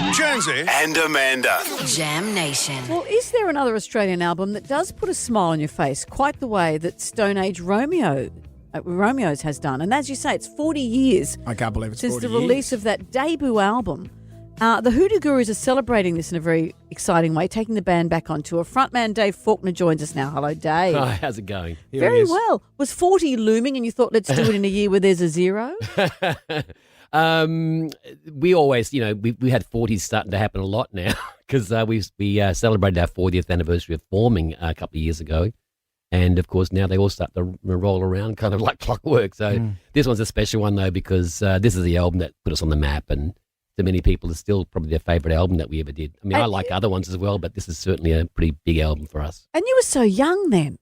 Jonesy and Amanda. Jam Nation. Well, is there another Australian album that does put a smile on your face, quite the way that Stone Age Romeo's has done? And as you say, it's 40 years. I can't believe it's since 40 the release of that debut album. The Hoodoo Gurus are celebrating this in a very exciting way, taking the band back on tour. Frontman Dave Faulkner joins us now. Hello, Dave. Hi, how's it going? Very well. Was 40 looming and you thought, let's do it in a year where there's a zero? We always, we had 40s starting to happen a lot now because we celebrated our 40th anniversary of forming a couple of years ago. And, of course, now they all start to roll around kind of like clockwork. So this one's a special one, though, because this is the album that put us on the map, and to many people it's still probably their favourite album that we ever did. I mean, I like other ones as well, but this is certainly a pretty big album for us. And you were so young then.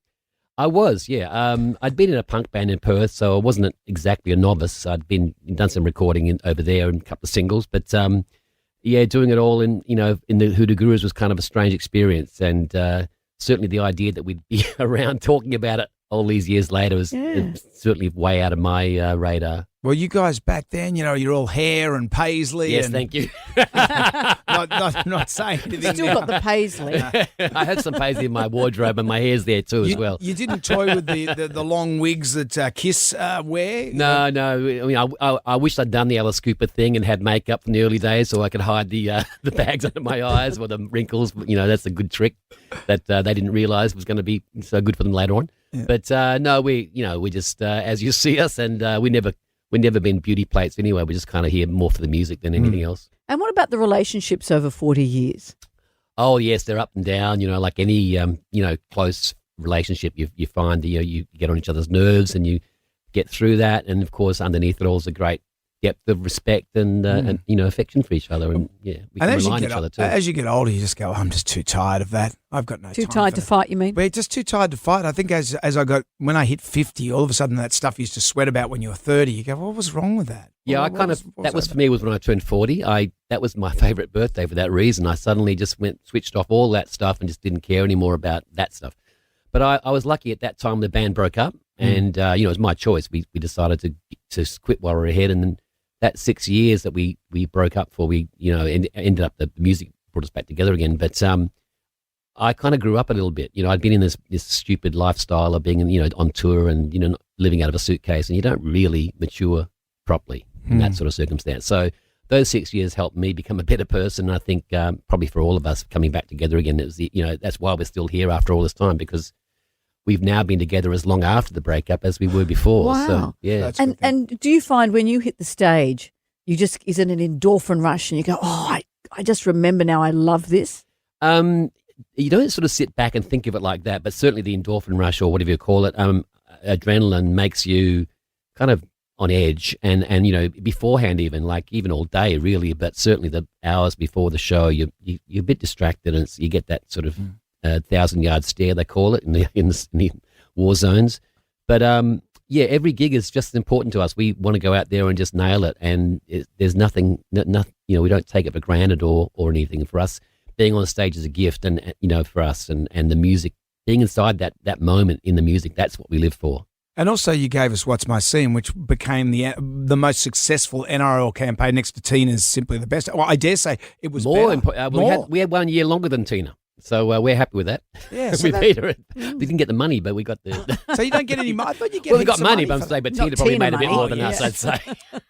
I was, yeah. I'd been in a punk band in Perth, so I wasn't exactly a novice. I'd done some recording over there and a couple of singles, but doing it all in the Hoodoo Gurus was kind of a strange experience, and certainly the idea that we'd be around talking about it all these years later was certainly way out of my radar. Well, you guys back then, you're all hair and paisley. Yes, and thank you. not saying anything. Still got the paisley. I had some paisley in my wardrobe, and my hair's there too as well. You didn't toy with the long wigs that Kiss wear? No. I mean, I wish I'd done the Alice Cooper thing and had makeup in the early days so I could hide the bags under my eyes or the wrinkles. That's a good trick that they didn't realise was going to be so good for them later on. Yeah. But no, we just as you see us, and we've never been beauty plates anyway. We're just kind of here more for the music than anything else. And what about the relationships over 40 years? Oh, yes, they're up and down. Like any, close relationship, you find, you get on each other's nerves and you get through that. And, of course, underneath it all is a great depth of respect and affection for each other. And, we can rely on each other too. As you get older, you just go, I'm just too tired of that. I've got no time. Too tired to fight, you mean? We're just too tired to fight. I think when I hit 50, all of a sudden that stuff you used to sweat about when you were 30, you go, what was wrong with that? Yeah, that was for me was when I turned 40. That was my favourite birthday for that reason. I suddenly just switched off all that stuff and just didn't care anymore about that stuff. But I was lucky at that time the band broke up, and it was my choice. We decided to quit while we were ahead, and then that 6 years that we broke up for, ended up the music brought us back together again. But I kind of grew up a little bit. I'd been in this stupid lifestyle of being on tour and living out of a suitcase, and you don't really mature properly in that sort of circumstance. So those 6 years helped me become a better person. I think probably for all of us coming back together again, it was that's why we're still here after all this time, because we've now been together as long after the breakup as we were before. Wow. So, yeah. And do you find when you hit the stage, is it an endorphin rush and you go, I just remember now I love this? You don't sort of sit back and think of it like that, but certainly the endorphin rush, or whatever you call it, adrenaline makes you kind of on edge, and beforehand even all day really, but certainly the hours before the show, you're a bit distracted, and you get that sort of 1,000-yard stare, they call it, in the war zones. But every gig is just as important to us. We want to go out there and just nail it, and there's nothing, we don't take it for granted or anything. For us, being on stage is a gift, and for us, and the music, being inside that moment in the music, that's what we live for. And also you gave us What's My Scene, which became the most successful NRL campaign next to Tina's Simply the Best. Well, I dare say it was more. More. We had 1 year longer than Tina. So we're happy with that. Yeah, we beat her. We didn't get the money, but we got the. So you don't get any money. I thought you get. Well, we got money, but Tina probably made a bit more than us, I'd say.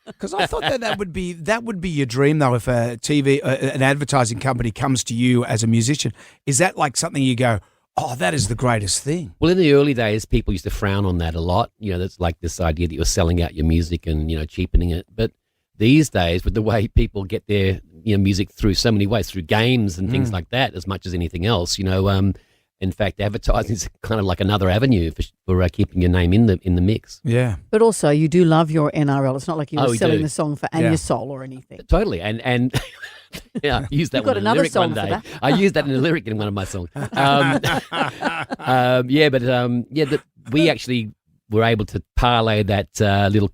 Because I thought that would be your dream, though. If a TV, an advertising company comes to you as a musician, is that like something you go, oh, that is the greatest thing? Well, in the early days, people used to frown on that a lot. That's like this idea that you're selling out your music and cheapening it, but. These days, with the way people get their music through so many ways, through games and things like that, as much as anything else, in fact, advertising is kind of like another avenue for keeping your name in the mix. Yeah, but also you do love your NRL. It's not like you were selling the song for And Your Soul or anything. Totally, and I used that one in a lyric one day. I used that in a lyric in one of my songs. We actually were able to parlay that little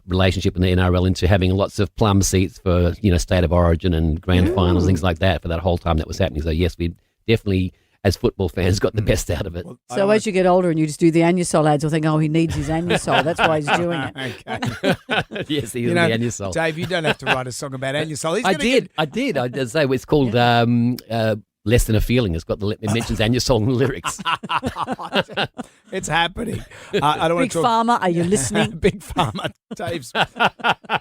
relationship in the NRL into having lots of plum seats for State of Origin and grand finals, things like that for that whole time that was happening. So yes, we definitely as football fans, got the best out of it. So as you get older and you just do the Anusol ads, you'll think, oh, he needs his Anusol. That's why he's doing it. Okay. Yes, he is the Anusol. Dave, you don't have to write a song about Anusol. I did. I did say it's called Less Than a Feeling. It mentions Anusol in the lyrics. It's happening. I don't want Big to talk. Pharma, are you listening? Big Pharma, Dave's.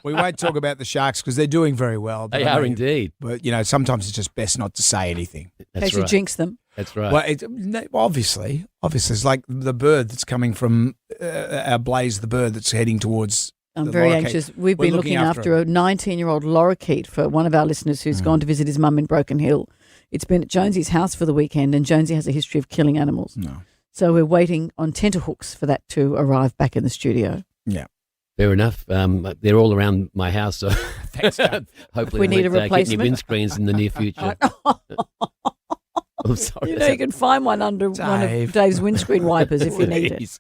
We won't talk about the Sharks because they're doing very well. They are indeed. But, sometimes it's just best not to say anything. In case you jinx them. That's right. Well, obviously, it's like the bird that's coming from our Blaze, the bird that's heading towards. I'm very lorikeet. anxious. We've We're been looking after a 19-year-old lorikeet for one of our listeners who's gone to visit his mum in Broken Hill. It's been at Jonesy's house for the weekend, and Jonesy has a history of killing animals. No. So we're waiting on tenterhooks for that to arrive back in the studio. Yeah. Fair enough. They're all around my house, so Thanks, Dave. hopefully We need a getting replacement. new windscreens in the near future. I'm sorry. You can find one under one of Dave's windscreen wipers if you need it. Please.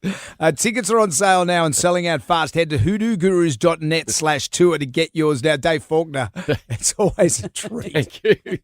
Tickets are on sale now and selling out fast. Head to hoodoogurus.net/tour to get yours now. Dave Faulkner, it's always a treat. Thank you.